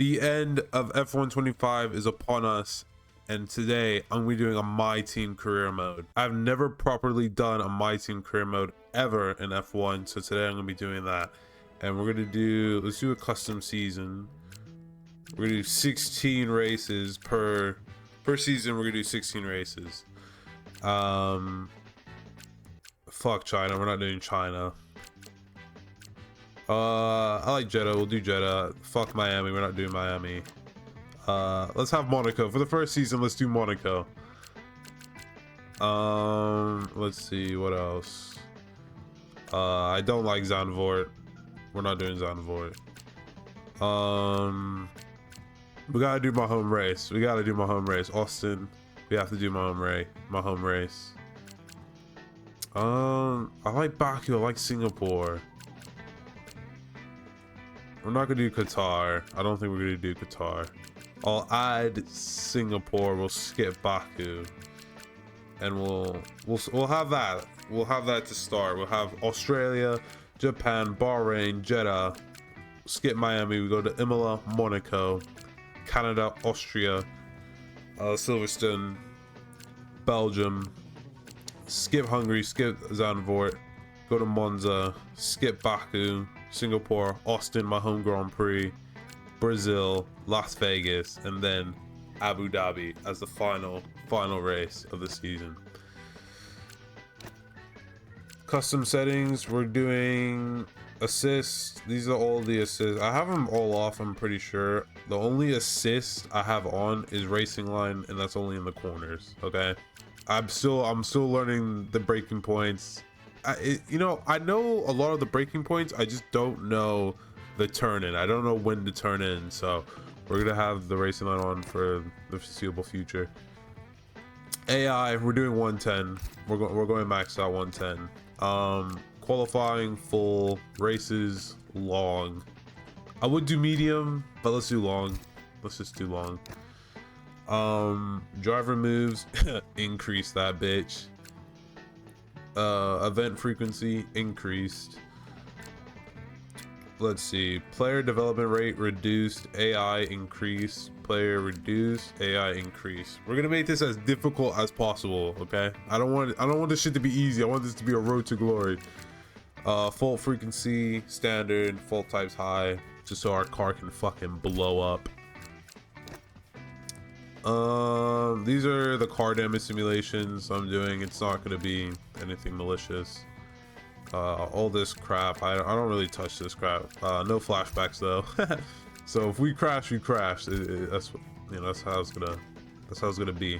The end of F125 is upon us, and today I'm gonna be doing a My Team career mode. I've never properly done a My Team career mode ever in F1, so today I'm gonna be doing that. And we're gonna do, let's do a custom season. We're gonna do 16 races per season. We're gonna do 16 races. Fuck China, we're not doing China. I like Jeddah, we'll do Jeddah. Fuck Miami, we're not doing Miami. Let's have Monaco. For the first season, let's do Monaco. Let's see, what else? I don't like Zandvoort. We're not doing Zandvoort. We gotta do my home race. Austin, we have to do my home race. I like Baku, I like Singapore. We're not gonna do Qatar. I don't think we're gonna do Qatar. I'll add Singapore. We'll skip Baku, and we'll have that. We'll have that to start. We'll have Australia, Japan, Bahrain, Jeddah. Skip Miami. We go to Imola, Monaco, Canada, Austria, Silverstone, Belgium. Skip Hungary. Skip Zandvoort. Go to Monza. Skip Baku. Singapore, Austin, my home Grand Prix, Brazil, Las Vegas, and then Abu Dhabi as the final race of the season. Custom settings, we're doing assists. These are all the assists. I have them all off, I'm pretty sure. The only assist I have on is racing line, and that's only in the corners. Okay, I'm still learning the braking points. I know a lot of the braking points. I just don't know the turn in. I don't know when to turn in. So we're gonna have the racing line on for the foreseeable future. AI, we're doing 110. We're going max out 110. Qualifying full, races long. I would do medium, but let's do long. Let's just do long. Driver moves, increase that bitch. Event frequency increased. Let's see, player development rate reduced, AI increased, player reduced, AI increased. We're gonna make this as difficult as possible. Okay, I don't want this shit to be easy. I want this to be a road to glory. Fault frequency standard, fault types high, just so our car can fucking blow up. These are the car damage simulations I'm doing. It's not going to be anything malicious. All this crap, I don't really touch this crap. No flashbacks though. So if we crash, we crash. That's how it's gonna be.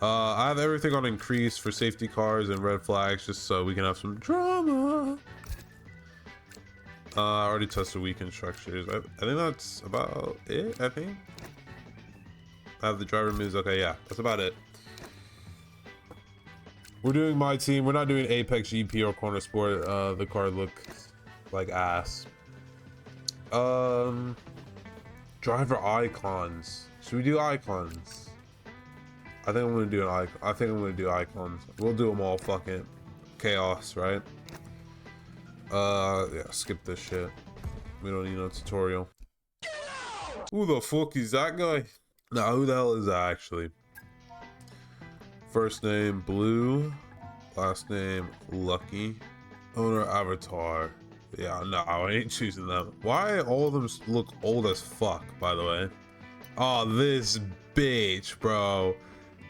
I have everything on increase for safety cars and red flags, just so we can have some drama. I already touched the weekend structures. I think that's about it. I have the driver moves. Okay, yeah, that's about it. We're doing my team. We're not doing Apex GP or Corner Sport. The car looks like ass. Driver icons. Should we do icons? I think I'm gonna do an icon. I think I'm gonna do icons. We'll do them all. Fucking chaos, right? Yeah. Skip this shit. We don't need no tutorial. Who the fuck is that guy? Nah, who the hell is that actually? First name Blue, last name Lucky, owner avatar. Yeah, no, I ain't choosing them. Why all of them look old as fuck, by the way? Oh, this bitch, bro.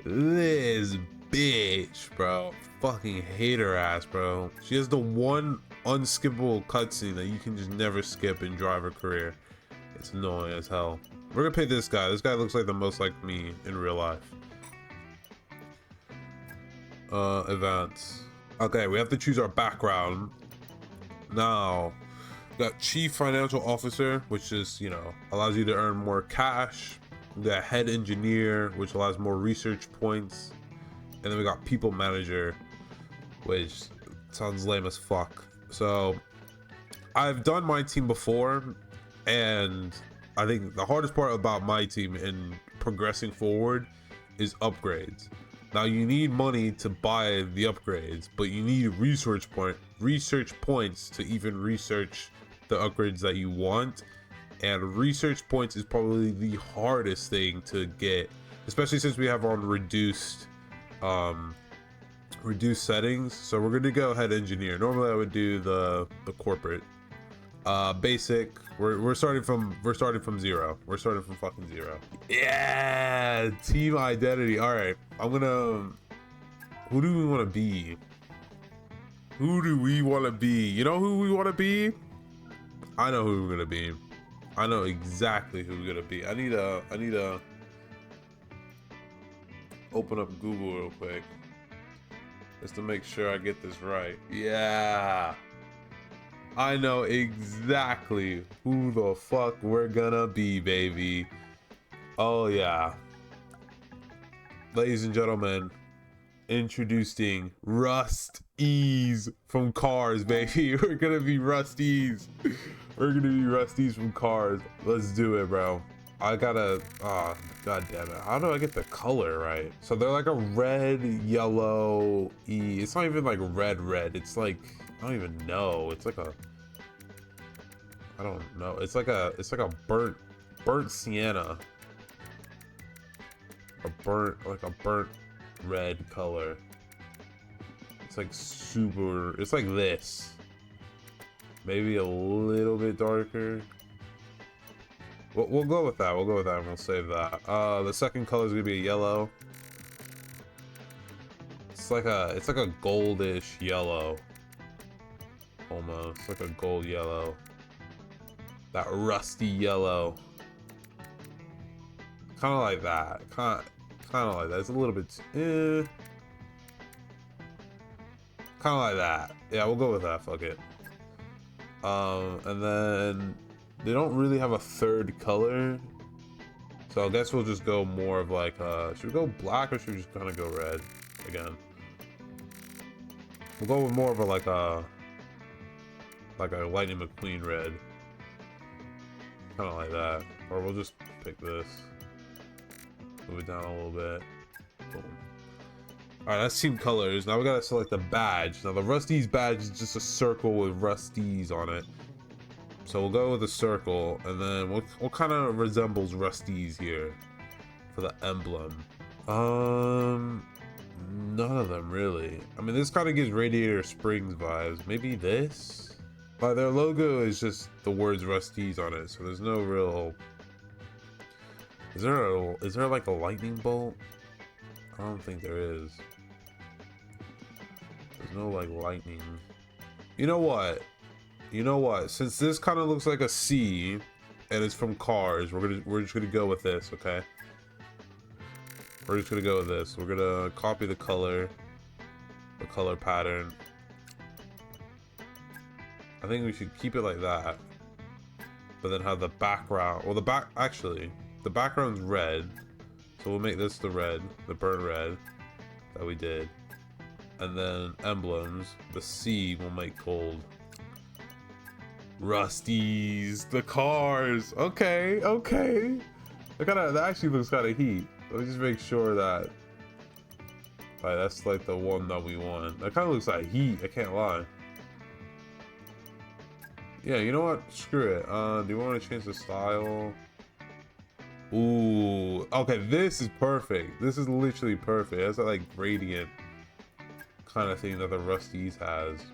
This bitch, bro. Fucking hate her ass, bro. She has the one unskippable cutscene that you can just never skip in driver career. It's annoying as hell. We're gonna pay this guy. This guy looks like the most like me in real life. Events. Okay, we have to choose our background. Now, we got Chief Financial Officer, which is, allows you to earn more cash. We got Head Engineer, which allows more research points. And then we got People Manager, which sounds lame as fuck. So, I've done my team before, and I think the hardest part about my team in progressing forward is upgrades. Now you need money to buy the upgrades, but you need research points to even research the upgrades that you want. and research points is probably the hardest thing to get, especially since we have on reduced settings. So we're gonna go ahead engineer. Normally I would do the corporate. Basic. We're starting from zero. We're starting from fucking zero. Yeah, team identity. All right, I'm gonna. Who do we want to be? Who do we want to be? You know who we want to be? I know who we're gonna be. I know exactly who we're gonna be. I need to open up Google real quick just to make sure I get this right. Yeah. I know exactly who the fuck we're gonna be, baby. Oh yeah. Ladies and gentlemen, introducing Rusties from Cars, baby. We're gonna be Rusties. We're gonna be Rusties from Cars. Let's do it, bro. I gotta, oh, god damn it. How do I get the color right? So they're like a red, yellow, it's not even like red. It's like, I don't even know. It's like a, I don't know. It's like a burnt sienna. Like a burnt red color. It's like super, it's like this. Maybe a little bit darker. We'll go with that. We'll go with that and we'll save that. The second color is gonna be a yellow. It's like a goldish yellow. Almost like a gold yellow. That rusty yellow. Kind of like that. Kind of like that. It's a little bit. Kind of like that. Yeah, we'll go with that. Fuck it. And then they don't really have a third color, so I guess we'll just go more of like should we go black or should we just kind of go red again? We'll go with more of a like a Lightning McQueen red, kind of like that. Or we'll just pick this, move it down a little bit. Boom. All right, that's team colors. Now we gotta select the badge. Now the Rusties badge is just a circle with Rusties on it. So we'll go with a circle, and then what kind of resembles Rusties here for the emblem? None of them really. I mean, this kind of gives Radiator Springs vibes. Maybe this? But their logo is just the words Rusties on it, so there's no real. Is there like a lightning bolt? I don't think there is. There's no like lightning. You know what? Since this kind of looks like a C and it's from Cars, we're just gonna go with this, okay? We're just gonna go with this. We're gonna copy the color pattern. I think we should keep it like that, but then have the background. Well, the background's red, so we'll make this the burnt red that we did, and then emblems. The C we'll make gold. Rusties, the Cars. Okay. That actually looks kind of heat. Let me just make sure that. Alright, that's like the one that we want. That kind of looks like heat. I can't lie. Yeah, you know what? Screw it. Do you want to change the style? Ooh. Okay, this is perfect. This is literally perfect. That's that like gradient kind of thing that the Rusties has.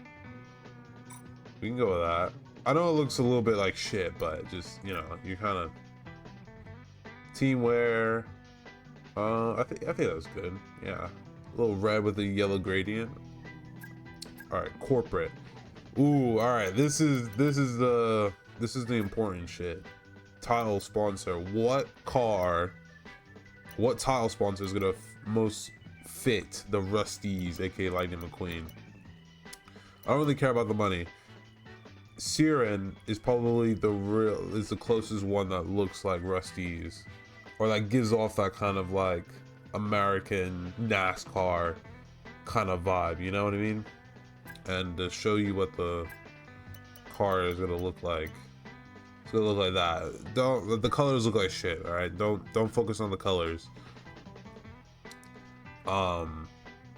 We can go with that. I know it looks a little bit like shit, but just, you know, you kind of team wear. I think that was good. Yeah, a little red with the yellow gradient. All right, corporate. Ooh, all right. This is the important shit. Title sponsor. What title sponsor is gonna most fit the Rusties, aka Lightning McQueen? I don't really care about the money. Siren is probably the closest one that looks like Rusties, or that gives off that kind of like American NASCAR kind of vibe, you know what I mean? And to show you what the car is gonna look like, it's gonna look like that. The colors look like shit. All right, don't focus on the colors.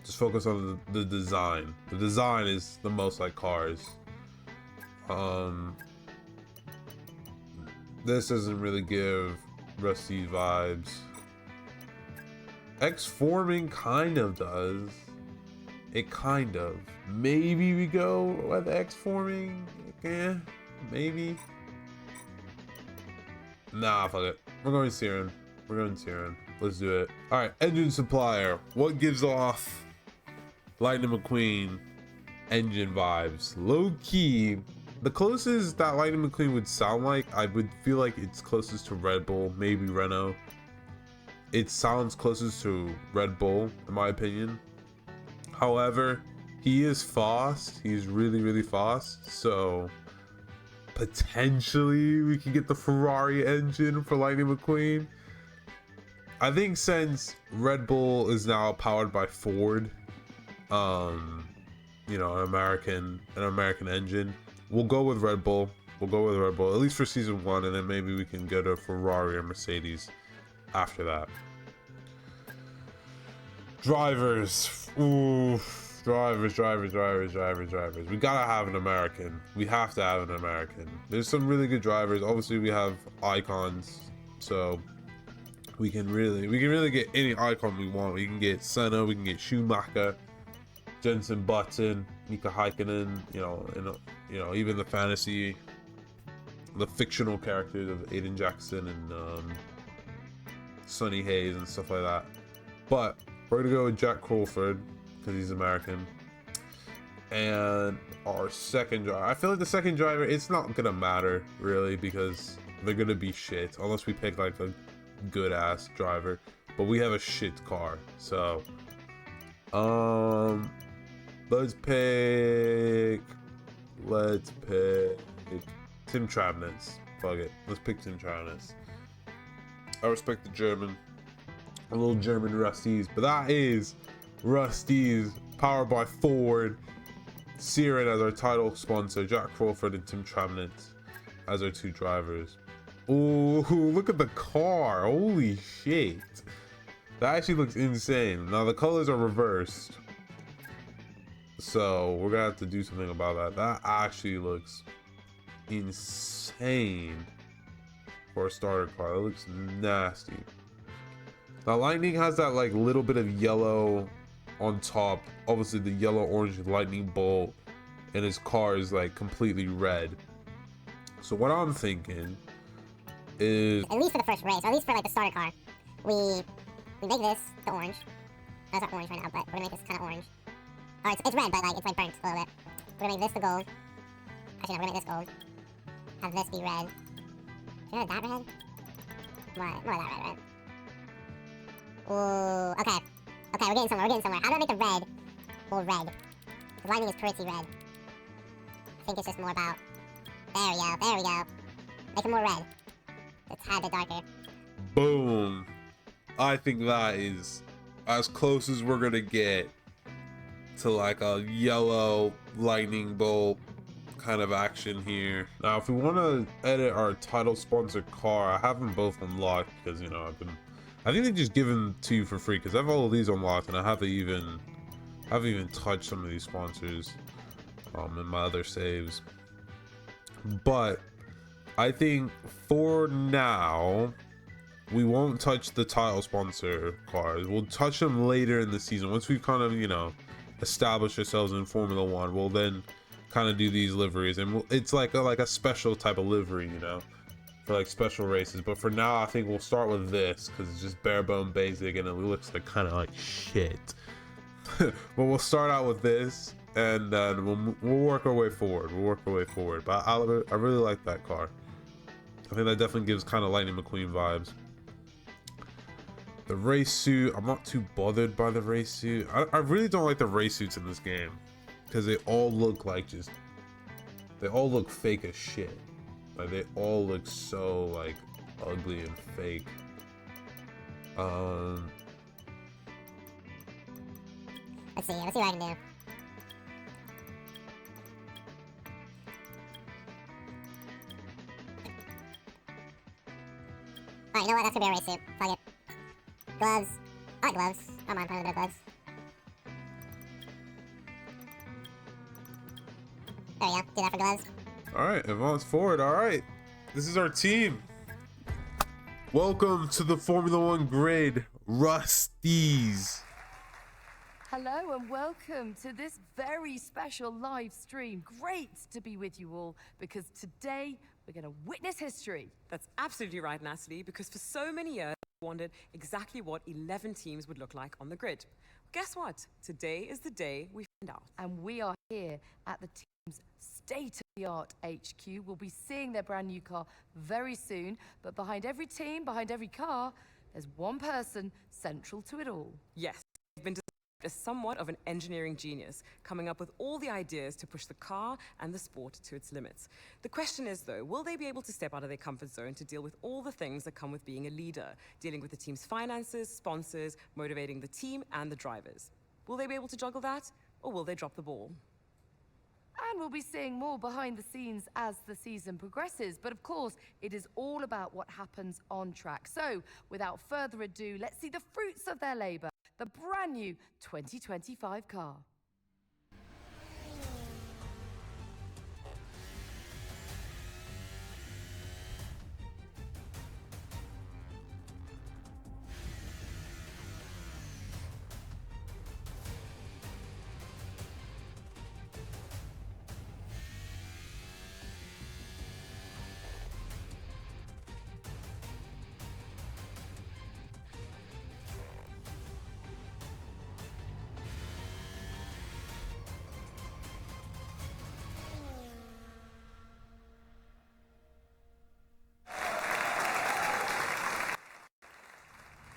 Just focus on the design. The design is the most like Cars. This doesn't really give Rusty vibes. X-forming kind of does. It kind of. Maybe we go with X-forming. Yeah, maybe. Nah, fuck it. We're going Siren. We're going Siren. Let's do it. All right, engine supplier. What gives off Lightning McQueen engine vibes? Low key, the closest that Lightning McQueen would sound like, I would feel like it's closest to Red Bull, maybe Renault. It sounds closest to Red Bull, in my opinion. However, he is fast. He's really, really fast. So potentially we could get the Ferrari engine for Lightning McQueen. I think since Red Bull is now powered by Ford, you know, an American engine, we'll go with Red Bull. We'll go with Red Bull, at least for season 1, and then maybe we can go to Ferrari or Mercedes after that. Drivers. Ooh, drivers. We gotta have an American. We have to have an American. There's some really good drivers. Obviously, we have icons, so we can really get any icon we want. We can get Senna, we can get Schumacher, Jenson Button, Mika Häkkinen, you know, even the fictional characters of Aiden Jackson and Sonny Hayes and stuff like that. But we're gonna go with Jack Crawford because he's American. And our second driver, I feel like the second driver, it's not gonna matter really because they're gonna be shit unless we pick like a good ass driver. But we have a shit car, so let's pick Tim Travnitz. Fuck it, let's pick Tim Travnitz. I respect the German, a little German Rusties, but that is Rusties powered by Ford. Siren as our title sponsor, Jack Crawford and Tim Travnitz as our 2 drivers. Ooh, look at the car. Holy shit. That actually looks insane. Now the colors are reversed, so we're gonna have to do something about that. That actually looks insane for a starter car. It looks nasty. Now Lightning has that like little bit of yellow on top, obviously the yellow orange lightning bolt, and his car is like completely red. So what I'm thinking is, at least for the first race, or at least for like the starter car, we make this the orange. No, it's not orange right now, but we're gonna make this kind of orange. Oh, it's red, but like it's like burnt a little bit. We're gonna make this the gold. Actually, no, we're gonna make this gold. Have this be red. Should I have that red? More that red. Ooh, okay. Okay, we're getting somewhere. How do I make the red more red? Because lightning is pretty red. I think it's just more about... There we go. Make it more red. A tad bit darker. boom. I think that is as close as we're gonna get to like a yellow lightning bolt kind of action here. Now, if we want to edit our title sponsor car, I have them both unlocked because, you know, I think they just give them to you for free because I have all of these unlocked and I haven't even touched some of these sponsors in my other saves. But I think for now we won't touch the title sponsor cars. We'll touch them later in the season once we've kind of, you know, established ourselves in Formula One. We'll then kind of do these liveries, and it's like a special type of livery, you know, for like special races. But for now, I think we'll start with this because it's just bare bone basic and it looks like kind of like shit. But we'll start out with this, and then we'll work our way forward. But I really like that car. I think that definitely gives kind of Lightning McQueen vibes. The race suit, I'm not too bothered by the race suit. I really don't like the race suits in this game because they all look like they all look fake as shit. Like they all look so like ugly and fake. Let's see what I can do. Alright, you know what? That's gonna be a race suit. Fuck it. Gloves. I like gloves. I don't mind playing with their gloves. There we go. Do that for gloves. All right, advance forward. All right, this is our team. Welcome to the Formula One grid, Rusties. Hello and welcome to this very special live stream. Great to be with you all because today we're going to witness history. That's absolutely right, Natalie, because for so many years we wondered exactly what 11 teams would look like on the grid. Guess what? Today is the day we find out. And we are here at the team's state-of-the-art HQ. We'll be seeing their brand new car very soon, but behind every team, behind every car, there's one person central to it all. Yes, they've been described as somewhat of an engineering genius, coming up with all the ideas to push the car and the sport to its limits. The question is, though, will they be able to step out of their comfort zone to deal with all the things that come with being a leader, dealing with the team's finances, sponsors, motivating the team and the drivers? Will they be able to juggle that, or will they drop the ball? And we'll be seeing more behind the scenes as the season progresses. But of course, it is all about what happens on track. So, without further ado, let's see the fruits of their labor. The brand new 2025 car.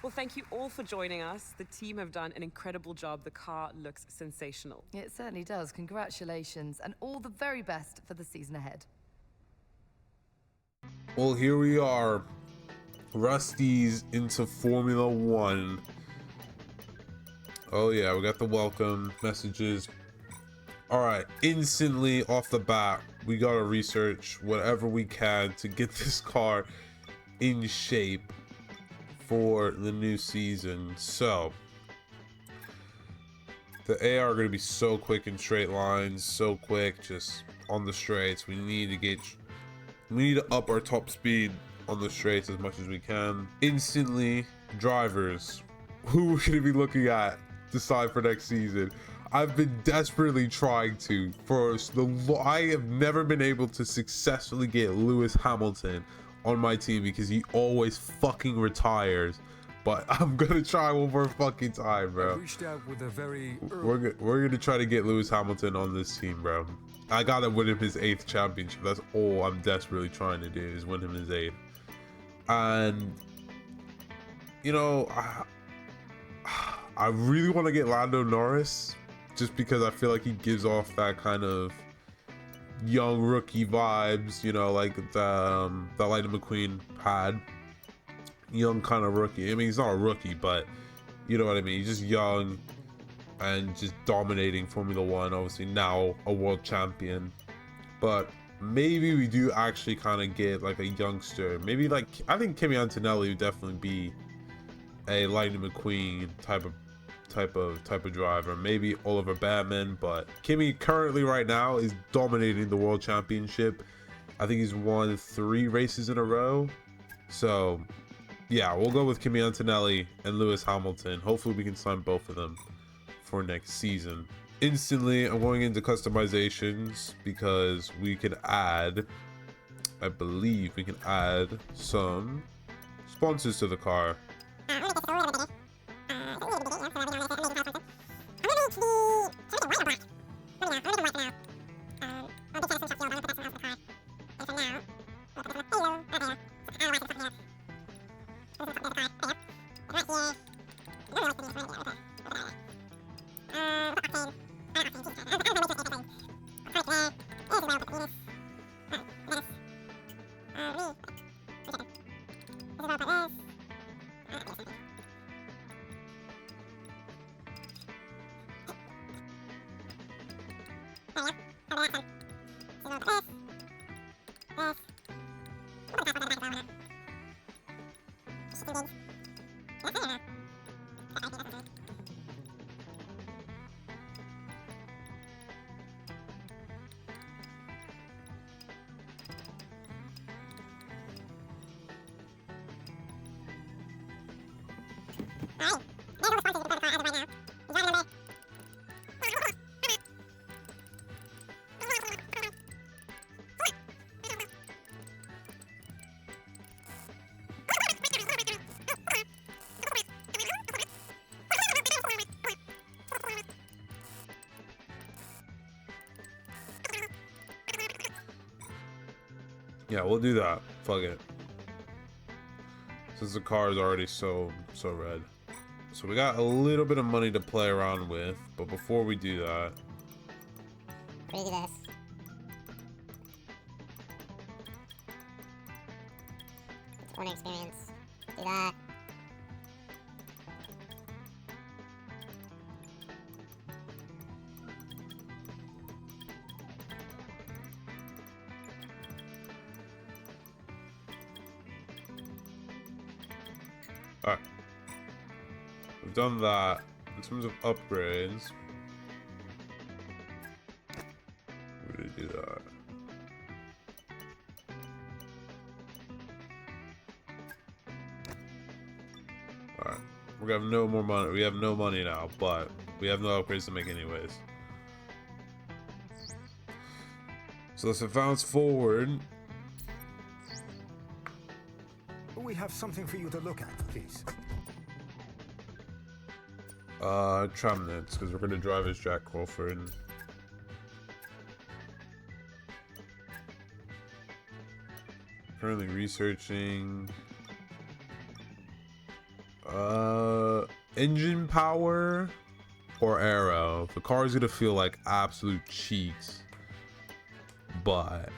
Well, thank you all for joining us. The team have done an incredible job. The car looks sensational. It certainly does. Congratulations and all the very best for the season ahead. Well, here we are, Rusties into Formula One. Oh yeah, we got the welcome messages. All right, instantly off the bat, we gotta research whatever we can to get this car in shape for the new season. So the AR are going to be so quick in straight lines, so quick just on the straights. We need to up our top speed on the straights as much as we can. Instantly, drivers, who we're going to be looking at decide for next season. I've been desperately trying to I have never been able to successfully get Lewis Hamilton on my team because he always fucking retires, but I'm gonna try one more fucking time, bro. Reached out with a very We're gonna try to get Lewis Hamilton on this team, bro. I gotta win him his 8th championship. That's all I'm desperately trying to do, is win him his 8th. And you know, I really want to get Lando Norris just because I feel like he gives off that kind of young rookie vibes, you know, like that Lightning McQueen had. Young kind of rookie. I mean, he's not a rookie, but you know what I mean. He's just young and just dominating Formula One. Obviously now a world champion, but maybe we do actually kind of get like a youngster. Maybe like, I think Kimi Antonelli would definitely be a Lightning McQueen type of driver. Maybe Oliver Batman, but Kimi currently right now is dominating the world championship. I think he's won 3 races in a row. So yeah, we'll go with Kimi Antonelli and Lewis Hamilton. Hopefully we can sign both of them for next season. Instantly, I'm going into customizations because we can add, I believe we can add some sponsors to the car. Yeah, we'll do that. Fuck it. Since the car is already so red. So we got a little bit of money to play around with, but before we do that, we're gonna do this. It's owner experience. Do that. alright. We've done that. In terms of upgrades, we're gonna do that. Alright. We're gonna have no more money. We have no money now, but we have no upgrades to make anyways. So let's advance forward. We have something for you to look at, please. Tramnitz, because we're gonna drive as Jack Crawford. Currently researching engine power or aero. The car is gonna feel like absolute cheeks, but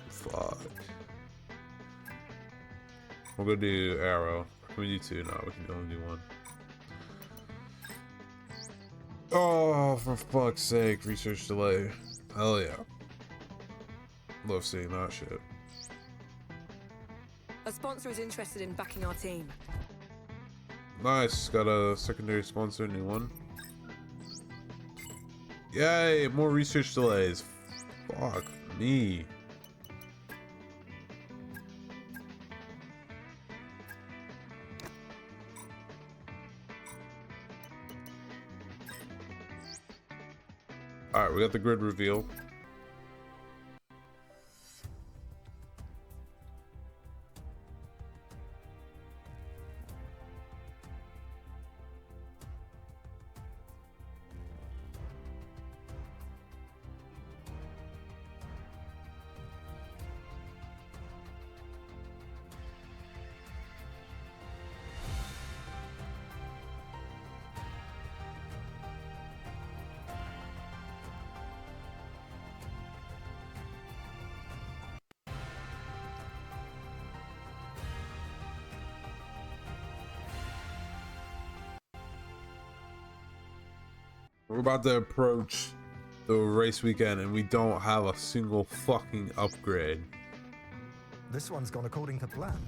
fuck, we're gonna do aero. Can we do two? No, we can only do one. Oh, for fuck's sake, research delay. Hell yeah. Love seeing that shit. A sponsor is interested in backing our team. Nice, got a secondary sponsor, new one. Yay, more research delays. Fuck me. Alright, we got the grid reveal. We're about to approach the race weekend and we don't have a single fucking upgrade. This one's gone according to plan.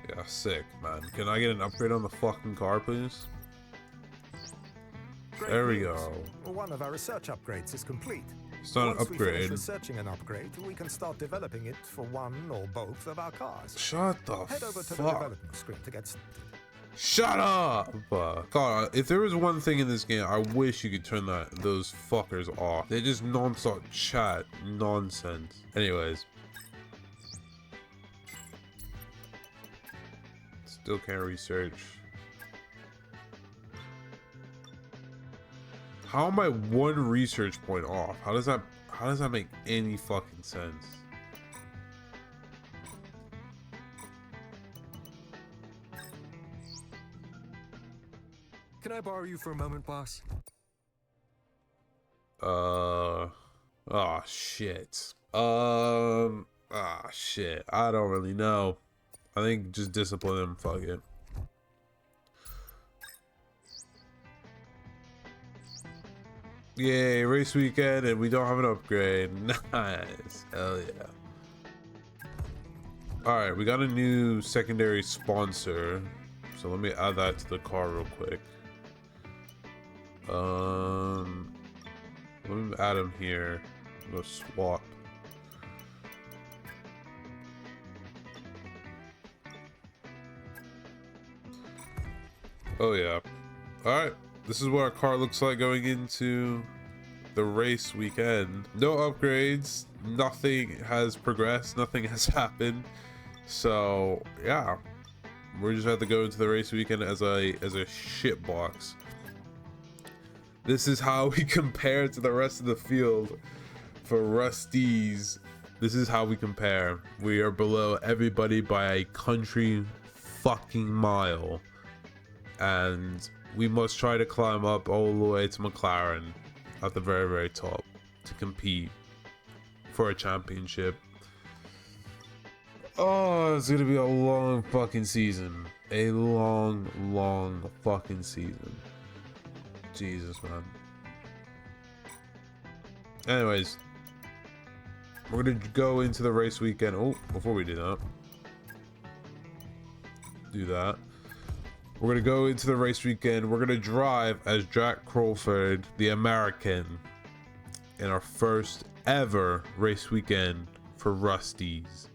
Yeah, sick, man. Can I get an upgrade on the fucking car, please? Great There we news. go. One of our research upgrades is complete. It's not an Once we finish upgrade. researching an upgrade, we can start developing it for one or both of our cars. Shut the Head over to the fuck. development screen to get started. Shut up! God, if there was one thing in this game, I wish you could turn those fuckers off. They just non-stop chat nonsense. Anyways. Still can't research. How am I one research point off? How does that make any fucking sense? Can I borrow you for a moment, boss? Oh shit. Shit. I don't really know. I think just discipline him. Fuck it. Yay, race weekend, and we don't have an upgrade. Nice. Hell yeah. Alright, we got a new secondary sponsor. So let me add that to the car real quick. Let me add him here. Go swap. Oh yeah. Alright. This is what our car looks like going into the race weekend. No upgrades. Nothing has progressed. Nothing has happened. So yeah. We're just have to go into the race weekend as a shit box. This is how we compare to the rest of the field for Rusties, this is how we compare. We are below everybody by a country fucking mile. And we must try to climb up all the way to McLaren at the very, very top to compete for a championship. Oh, it's gonna be a long fucking season. A long fucking season. Jesus, man. Anyways, we're gonna go into the race weekend. Oh, before we do that, we're gonna go into the race weekend. We're gonna drive as Jack Crawford, the American, in our first ever race weekend for Rusties.